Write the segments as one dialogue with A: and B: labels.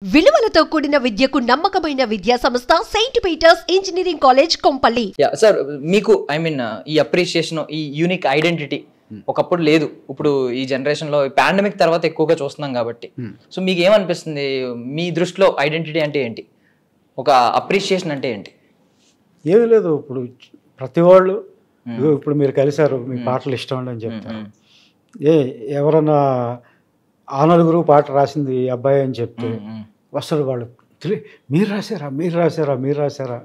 A: విలువలతో కూడిన విద్యకు నమ్మకమైన విద్యా సంస్థ Saint Peter's Engineering College Kompally.
B: Sir మీకు ఈ అప్రిషియేషన్ ఈ యూనిక్ ఐడెంటిటీ ఒకప్పుడు లేదు, ఇప్పుడు ఈ జనరేషన్ లో పాండమిక్ తర్వాత ఎక్కువగా చూస్తున్నాం కాబట్టి. సో మీకు ఏమనిపిస్తుంది, మీ దృష్టిలో ఐడెంటిటీ అంటే ఏంటి, ఒక అప్రిషియేషన్ అంటే ఏంటి?
C: ఏమీ లేదు, ఇప్పుడు ప్రతి వాళ్ళు ఇప్పుడు మీరు కలిశారు, మీ పాటలు ఇష్టం అని చెప్తారు. ఎవరన్నా ఆ నలుగురు పాట రాసింది ఈ అబ్బాయి అని చెప్తే అసలు వాళ్ళు మీరు రాశారా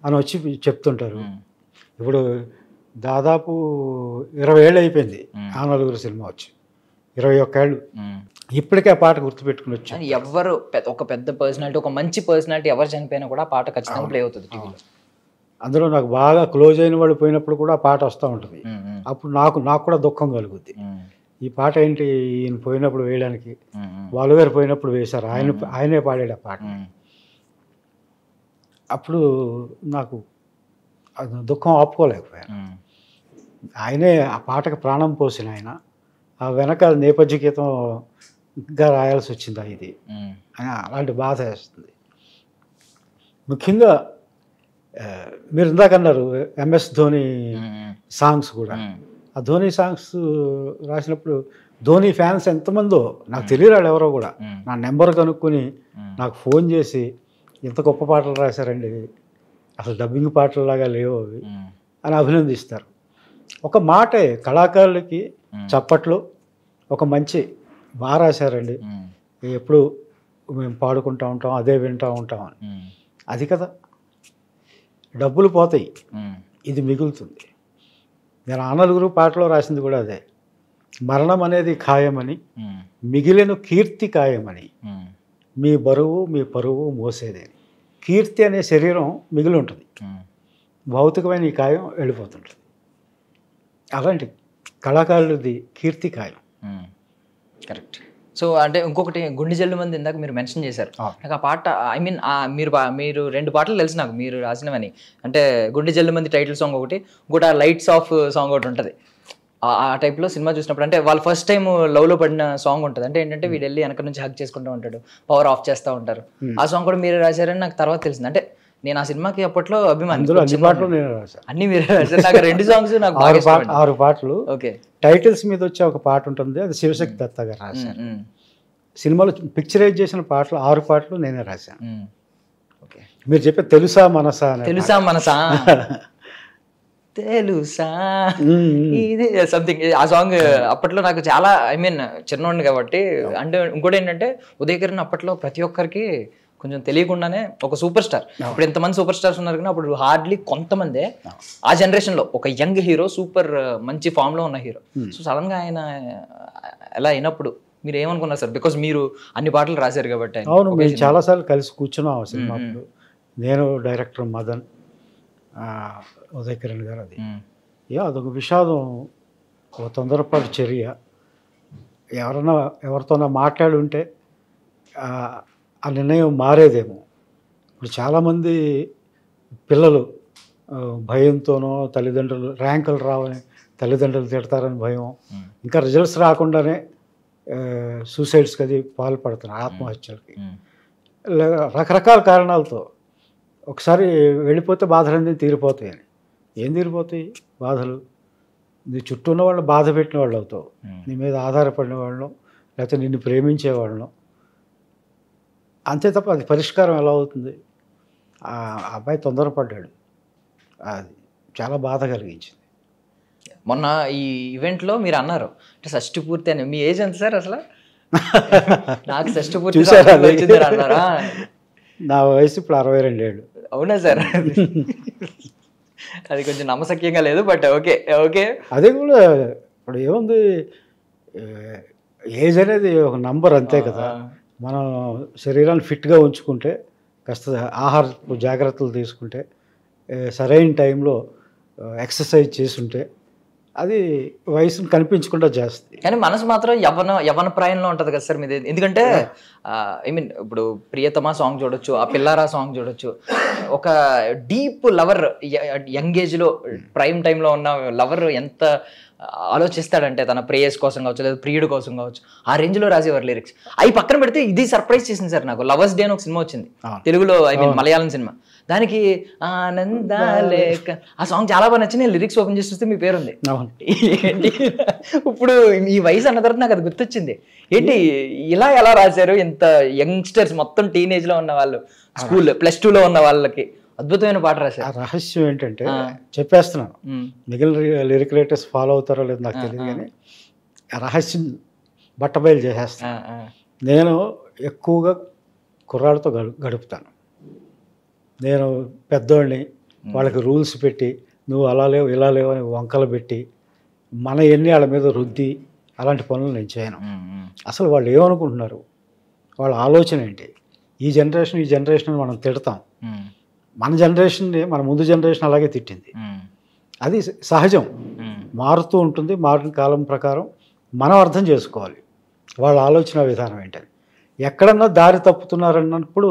C: అని వచ్చి చెప్తుంటారు. ఇప్పుడు దాదాపు 20 ఏళ్ళు అయిపోయింది ఆ నలుగురు సినిమా వచ్చి, 21 ఏళ్ళు. ఇప్పటికే ఆ పాట గుర్తుపెట్టుకుని వచ్చి
B: ఎవరు ఒక పెద్ద పర్సనాలిటీ, ఒక మంచి పర్సనాలిటీ ఎవరు చనిపోయినా కూడా ఆ పాట ఖచ్చితంగా ప్లే అవుతుంది టీవీలో.
C: అందులో నాకు బాగా క్లోజ్ అయిన వాళ్ళు పోయినప్పుడు కూడా ఆ పాట వస్తూ ఉంటుంది. అప్పుడు నాకు కూడా దుఃఖం కలుగుద్ది. ఈ పాట ఏంటి ఈయన పోయినప్పుడు వేయడానికి, వాళ్ళు గారు పోయినప్పుడు వేశారు, ఆయనే పాడాడు ఆ పాట. అప్పుడు నాకు దుఃఖం ఆపుకోలేకపోయాను. ఆయనే ఆ పాటకు ప్రాణం పోసిన ఆయన, ఆ వెనక నేపథ్య గీతంగా రాయాల్సి వచ్చిందా ఇది, అలాంటి బాధ వేస్తుంది. ముఖ్యంగా మీరు ఇందాక అన్నారు MS ధోని సాంగ్స్ కూడా, ఆ ధోని సాంగ్స్ రాసినప్పుడు ధోని ఫ్యాన్స్ ఎంతమందో నాకు తెలియరాళ్ళు ఎవరో కూడా నా నెంబర్ కనుక్కొని నాకు ఫోన్ చేసి ఇంత గొప్ప పాటలు రాశారండి, అసలు డబ్బింగ్ పాటలలాగా లేవు అవి అని అభినందిస్తారు. ఒక మాటే కళాకారులకి చప్పట్లు, ఒక మంచి బాగా రాశారండి, ఎప్పుడు మేము పాడుకుంటూ ఉంటాం, అదే వింటూ ఉంటాం అని. అది కదా, డబ్బులు పోతాయి, ఇది మిగులుతుంది. నేను ఆ నలుగురు పాటలో రాసింది కూడా అదే, మరణం అనేది ఖాయమని, మిగిలిన కీర్తి ఖాయమని, మీ బరువు మీ పరువు మోసేదేని. కీర్తి అనే శరీరం మిగిలి ఉంటుంది, భౌతికమైన ఈ కాయం వెళ్ళిపోతుంటుంది. అలాంటి కళాకారులది కీర్తి ఖాయం.
B: కరెక్ట్. సో అంటే ఇంకొకటి గుండె జల్లు మంది ఇందాక మీరు మెన్షన్ చేశారు. నాకు ఆ పాట మీరు 2 పాటలు తెలుసు నాకు మీరు రాసినవని. అంటే గుండె జల్లు మంది టైటిల్ సాంగ్ ఒకటి, ఇంకోటి లైట్స్ ఆఫ్ సాంగ్ ఒకటి ఉంటుంది. ఆ టైప్లో సినిమా చూసినప్పుడు అంటే వాళ్ళు ఫస్ట్ టైం లవ్లో పడిన సాంగ్ ఉంటుంది. అంటే ఏంటంటే వీడు వెళ్ళి వెనక నుంచి హగ్ చేసుకుంటూ ఉంటాడు, పవర్ ఆఫ్ చేస్తూ ఉంటారు. ఆ సాంగ్ కూడా మీరే రాశారని నాకు తర్వాత తెలిసింది. అంటే నేను ఆ సినిమాకి అప్పట్లో అభిమాని,
C: అన్ని పాటలు నేను రాశాను.
B: అన్ని మీరే రాశారు. నాకు 2 సాంగ్స్ నాకు
C: 6 పాటలు.
B: ఓకే, టైటిల్స్
C: మీద వచ్చే ఒక పాట ఉంటుంది, అది శివశక్తి దత్త గారు రాశారు. సినిమాలో పిక్చరైజ్ చేసిన పాటలు 6 పాటలు నేనే రాశాను.
B: ఓకే,
C: మీరు చెప్పే తెలుసా మనసా
B: తెలుసా ఇది సంథింగ్. ఆ సాంగ్ అప్పట్లో నాకు చాలా చిన్నోడిని కాబట్టి. అంటే ఇంకోటి ఏంటంటే ఉదయకిరణ్ అప్పట్లో ప్రతి ఒక్కరికి కొంచెం తెలియకుండానే ఒక సూపర్ స్టార్. ఇప్పుడు ఎంతమంది సూపర్ స్టార్స్ ఉన్నారు కానీ అప్పుడు హార్డ్లీ కొంతమందే ఆ జనరేషన్లో ఒక యంగ్ హీరో, సూపర్ మంచి ఫామ్లో ఉన్న హీరో. సో సడన్గా ఆయన ఎలా అయినప్పుడు మీరు ఏమనుకున్నారు సార్? బికాజ్ మీరు అన్ని పాటలు రాశారు కాబట్టి.
C: అవును, మేము చాలాసార్లు కలిసి కూర్చున్నాం ఆ సినిమా. నేను, డైరెక్టర్ మదన్, ఉదయకిరణ్ గారు. అది అదొక విషాదం, ఒక తొందరపాటు చర్య. ఎవరితోనో మాట్లాడి ఉంటే ఆ నిర్ణయం మారేదేమో. ఇప్పుడు చాలామంది పిల్లలు భయంతోనో, తల్లిదండ్రులు ర్యాంకులు రావని తల్లిదండ్రులు తిడతారని భయం, ఇంకా రిజల్ట్స్ రాకుండానే సూసైడ్స్కి అది పాల్పడుతున్నారు, ఆత్మహత్యలకి, రకరకాల కారణాలతో. ఒకసారి వెళ్ళిపోతే బాధలన్నీ తీరిపోతాయని. ఏం తీరిపోతాయి బాధలు? నీ చుట్టూ ఉన్న వాళ్ళు బాధ పెట్టిన వాళ్ళు అవుతావు, నీ మీద ఆధారపడిన వాళ్ళను, లేకపోతే నిన్ను ప్రేమించే వాళ్ళను. అంతే తప్ప అది పరిష్కారం ఎలా అవుతుంది? ఆ అబ్బాయి తొందరపడ్డాడు, అది చాలా బాధ కలిగించింది.
B: మొన్న ఈ ఈవెంట్లో మీరు అన్నారు అంటే షష్టి పూర్తి అని. మీ ఏజ్ ఎంత సార్ అసలు? నాకు షష్టి పూర్తి అన్నారా?
C: నా వయసు ఇప్పుడు 62 ఏళ్ళు.
B: అవునా సార్? అది కొంచెం నమ్మశక్యంగా లేదు, బట్ ఓకే ఓకే.
C: అదే కూడా ఇప్పుడు ఏముంది, ఏజ్ అనేది ఒక నంబర్ అంతే కదా. మనం శరీరాన్ని ఫిట్గా ఉంచుకుంటే, కాస్త ఆహార జాగ్రత్తలు తీసుకుంటే, సరైన టైంలో ఎక్సర్సైజ్ చేసుంటే అది వయసును కనిపించకుండా చేస్తుంది.
B: కానీ మనసు మాత్రం యవన ప్రాయంలో ఉంటుంది కదా సార్ మీది. ఎందుకంటే ఇప్పుడు ప్రియతమా సాంగ్ చూడొచ్చు, ఆ పిల్లారా సాంగ్ చూడొచ్చు, ఒక డీప్ లవర్ యంగ్ ఏజ్లో ప్రైమ్ టైంలో ఉన్న లవర్ ఎంత ఆలోచిస్తాడంటే తన ప్రేయస్ కోసం కావచ్చు లేదా ప్రియుడు కోసం కావచ్చు ఆ రేంజ్లో రాసేవారు లిరిక్స్. అవి పక్కన పెడితే ఇది సర్ప్రైజ్ చేసింది సార్ నాకు. లవర్స్ డే అని ఒక సినిమా వచ్చింది తెలుగులో, ఐ మీన్ మలయాళం సినిమా. దానికి ఆనందాలేక ఆ సాంగ్ చాలా బాగా నచ్చింది. లిరిక్స్ ఓపెన్ చేసి చూస్తే మీ పేరు ఉంది. ఏంటి ఇప్పుడు ఈ వయసు అన్న తర్వాత నాకు అది గుర్తొచ్చింది. ఏంటి ఇలా ఎలా రాశారు? ఇంత యంగ్స్టర్స్ మొత్తం టీనేజ్ లో ఉన్న వాళ్ళు, స్కూల్ +2లో ఉన్న వాళ్ళకి అద్భుతమైన పాట రాశారు.
C: ఆ రహస్యం ఏంటంటే చెప్పేస్తున్నాను, మిగిలిన లిరిక్ రైటర్స్ ఫాలో అవుతారో లేదో నాకు తెలియదు, కానీ ఆ రహస్యం బట్టబయలు చేసేస్తాను. నేను ఎక్కువగా కుర్రాళ్ళతో గడుపుతాను. నేను పెద్దోళ్ళని వాళ్ళకి రూల్స్ పెట్టి నువ్వు అలా లేవు ఇలా లేవు అని వంకలు పెట్టి మన ఎన్ని వాళ్ళ మీద రుద్ది అలాంటి పనులు నేను చేయను. అసలు వాళ్ళు ఏమనుకుంటున్నారు, వాళ్ళ ఆలోచన ఏంటి? ఈ జనరేషన్ మనం తిడతాం, మన జనరేషన్ని మన ముందు జనరేషన్ అలాగే తిట్టింది. అది సహజం, మారుతూ ఉంటుంది. మారిన కాలం ప్రకారం మనం అర్థం చేసుకోవాలి వాళ్ళ ఆలోచన విధానం ఏంటని. ఎక్కడన్నా దారి తప్పుతున్నారన్నప్పుడు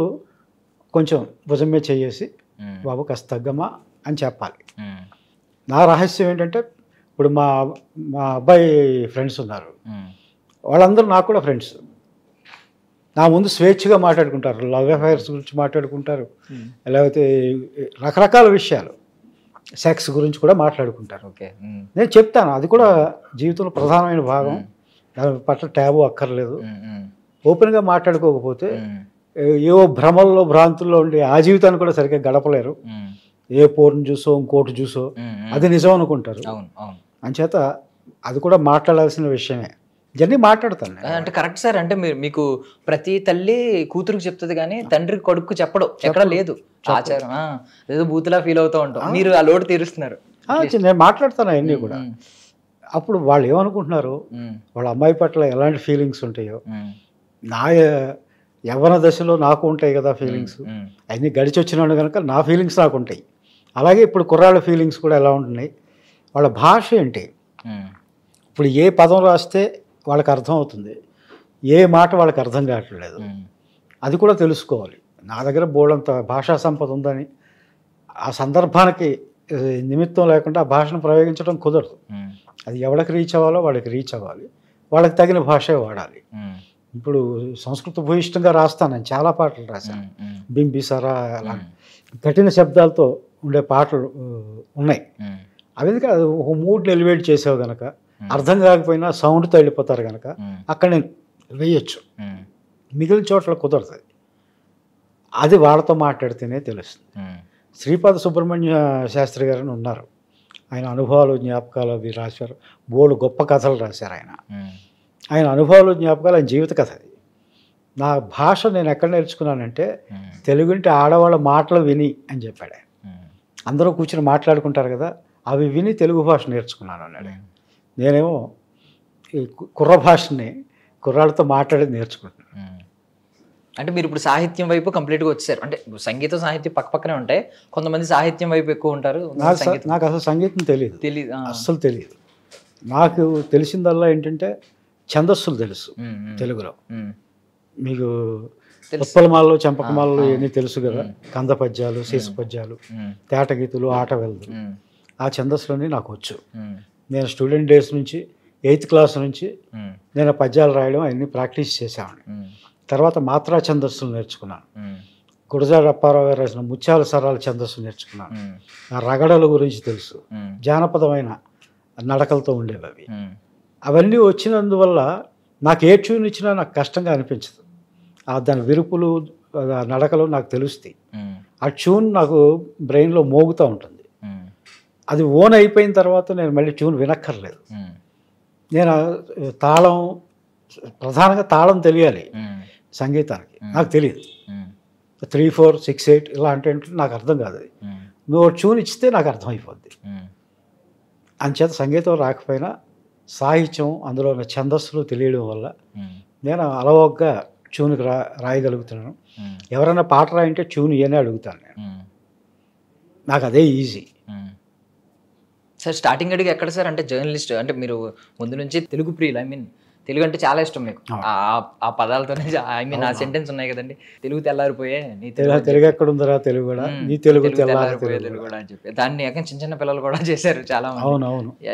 C: కొంచెం భుజం మీద చేసి బాబు కాస్త తగ్గమా అని చెప్పాలి. నా రహస్యం ఏంటంటే ఇప్పుడు మా అబ్బాయి ఫ్రెండ్స్ ఉన్నారు, వాళ్ళందరూ నాకు కూడా ఫ్రెండ్స్. నా ముందు స్వేచ్ఛగా మాట్లాడుకుంటారు, లవ్ అఫైర్స్ గురించి మాట్లాడుకుంటారు, లేకపోతే రకరకాల విషయాలు, సెక్స్ గురించి కూడా మాట్లాడుకుంటారు.
B: ఓకే,
C: నేను చెప్తాను, అది కూడా జీవితంలో ప్రధానమైన భాగం, దాని పట్ల ట్యాబు అక్కర్లేదు. ఓపెన్గా మాట్లాడుకోకపోతే ఏవో భ్రమల్లో భ్రాంతుల్లో ఉండి ఆ జీవితాన్ని కూడా సరిగ్గా గడపలేరు. ఏ పోర్న్ చూసో ఇంకోటి చూసో అది నిజం అనుకుంటారు. అంచేత అది కూడా మాట్లాడాల్సిన విషయమే. ఇవన్నీ మాట్లాడతాను
B: అంటే కరెక్ట్ సార్. అంటే మీకు ప్రతి తల్లి కూతురుకు చెప్తుంది కానీ తండ్రికి కొడుకు చెప్పడం ఎక్కడ లేదు ఆచారం. ఏదో బూతులా ఫీల్ అవుతూ ఉంటాం, మీరు ఆ లోటు తీరుస్తున్నారు.
C: నేను మాట్లాడతాను అవన్నీ కూడా. అప్పుడు వాళ్ళు ఏమనుకుంటున్నారు, వాళ్ళ అమ్మాయి పట్ల ఎలాంటి ఫీలింగ్స్ ఉంటాయో, నా యవ్వన దశలో నాకు ఉంటాయి కదా ఫీలింగ్స్, అవన్నీ గడిచి వచ్చినాడు కనుక నా ఫీలింగ్స్ నాకు ఉంటాయి. అలాగే ఇప్పుడు కుర్రాళ్ళ ఫీలింగ్స్ కూడా ఎలా ఉంటున్నాయి, వాళ్ళ భాష ఏంటి, ఇప్పుడు ఏ పదం రాస్తే వాళ్ళకి అర్థం అవుతుంది, ఏ మాట వాళ్ళకి అర్థం కావట్లేదు, అది కూడా తెలుసుకోవాలి. నా దగ్గర బోర్డంత భాషా సంపద ఉందని ఆ సందర్భానికి నిమిత్తం లేకుండా ఆ భాషను ప్రయోగించడం కుదరదు. అది ఎవరికి రీచ్ అవ్వాలో వాళ్ళకి రీచ్ అవ్వాలి, వాళ్ళకి తగిన భాషే వాడాలి. ఇప్పుడు సంస్కృత భూయిష్టంగా రాస్తాను, నేను చాలా పాటలు రాశాను, బింబిసారా అలా కఠిన శబ్దాలతో ఉండే పాటలు ఉన్నాయి. అవి ఎందుకంటే అది ఒక మూడ్ని ఎలివేట్ చేసావు కనుక, అర్థం కాకపోయినా సౌండ్తో వెళ్ళిపోతారు కనుక అక్కడ నేను వేయచ్చు, మిగిలిన చోట్ల కుదరదు. అది వాళ్ళతో మాట్లాడితేనే తెలుస్తుంది. శ్రీపాద సుబ్రహ్మణ్య శాస్త్రి గారు ఉన్నారు, ఆయన అనుభవాలు జ్ఞాపకాలు అవి రాశారు, బోల్డ్ గొప్ప కథలు రాశారు. ఆయన అనుభవాలు జ్ఞాపకాలు ఆయన జీవిత కథ. అది నా భాష నేను ఎక్కడ నేర్చుకున్నానంటే తెలుగుంటి ఆడవాళ్ళ మాటలు విని అని చెప్పాడు ఆయన. అందరూ కూర్చొని మాట్లాడుకుంటారు కదా, అవి విని తెలుగు భాష నేర్చుకున్నాను అన్నాడు. నేనేమో ఈ కుర్ర భాషని కుర్రాళ్ళతో మాట్లాడి నేర్చుకుంటున్నాను.
B: అంటే మీరు ఇప్పుడు సాహిత్యం వైపు కంప్లీట్గా వచ్చారు. అంటే సంగీతం సాహిత్యం పక్కనే ఉంటాయి, కొంతమంది సాహిత్యం వైపు ఎక్కువ ఉంటారు.
C: నాకు అసలు సంగీతం తెలియదు, అస్సలు తెలియదు. నాకు తెలిసిందల్లా ఏంటంటే ఛందస్సులు తెలుసు తెలుగులో. మీకు ఉత్పలమాలలో చంపకమాలలో ఇవన్నీ తెలుసు కదా, కంద పద్యాలు, శీస పద్యాలు, తేటగీతులు, ఆటవెల్లు, ఆ ఛందస్సులన్నీ నాకు వచ్చు. నేను స్టూడెంట్ డేస్ నుంచి 8th క్లాస్ నుంచి నేను పద్యాలు రాయడం అవన్నీ ప్రాక్టీస్ చేసేవాడిని. తర్వాత మాత్రా ఛందస్సులు నేర్చుకున్నాను. గురజాడ అప్పారావు గారు రాసిన ముత్యాల సరాల ఛందస్సు నేర్చుకున్నాను. ఆ రగడల గురించి తెలుసు, జానపదమైన నడకలతో ఉండేవి అవి. అవన్నీ వచ్చినందువల్ల నాకు ఏ ట్యూన్ ఇచ్చినా నాకు కష్టంగా అనిపించదు. దాని విరుపులు నడకలు నాకు తెలుస్తాయి. ఆ ట్యూన్ నాకు బ్రెయిన్లో మోగుతూ ఉంటుంది. అది ఓన్ అయిపోయిన తర్వాత నేను మళ్ళీ ట్యూన్ వినక్కర్లేదు. నేను తాళం, ప్రధానంగా తాళం తెలియాలి సంగీతానికి, నాకు తెలియదు. 3, 4, 6, 8 ఇలా అంటే నాకు అర్థం కాదు. అది నువ్వు ట్యూన్ ఇచ్చితే నాకు అర్థమైపోద్ది. అంచేత సంగీతం రాకపోయినా సాహిత్యం, అందులో ఉన్న ఛందస్సులు తెలియడం వల్ల నేను అలవోగ్గా ట్యూన్కి రాయగలుగుతున్నాను. ఎవరైనా పాట రాయంటే ట్యూన్ ఇయనే అడుగుతాను నేను, నాకు అదే ఈజీ.
B: సార్ స్టార్టింగ్ అడిగి ఎక్కడ సార్ అంటే జర్నలిస్ట్ అంటే మీరు ముందు నుంచి తెలుగు ప్రియులు, ఐ మీన్ తెలుగు అంటే చాలా ఇష్టం మీకు. ఆ పదాలతోనే ఐ మీన్ ఆ సెంటెన్స్ ఉన్నాయి కదండి, తెలుగు తెల్లారిపోయే నీ
C: తెలుగు ఎక్కడ ఉందరా తెలుగు కూడా, నీ తెలుగు
B: తెల్లారిపోయే తెలుగు కూడా అని చెప్పి దాన్ని చిన్న చిన్న పిల్లలు కూడా చేశారు చాలా మంది.
C: అవునవును.
B: యా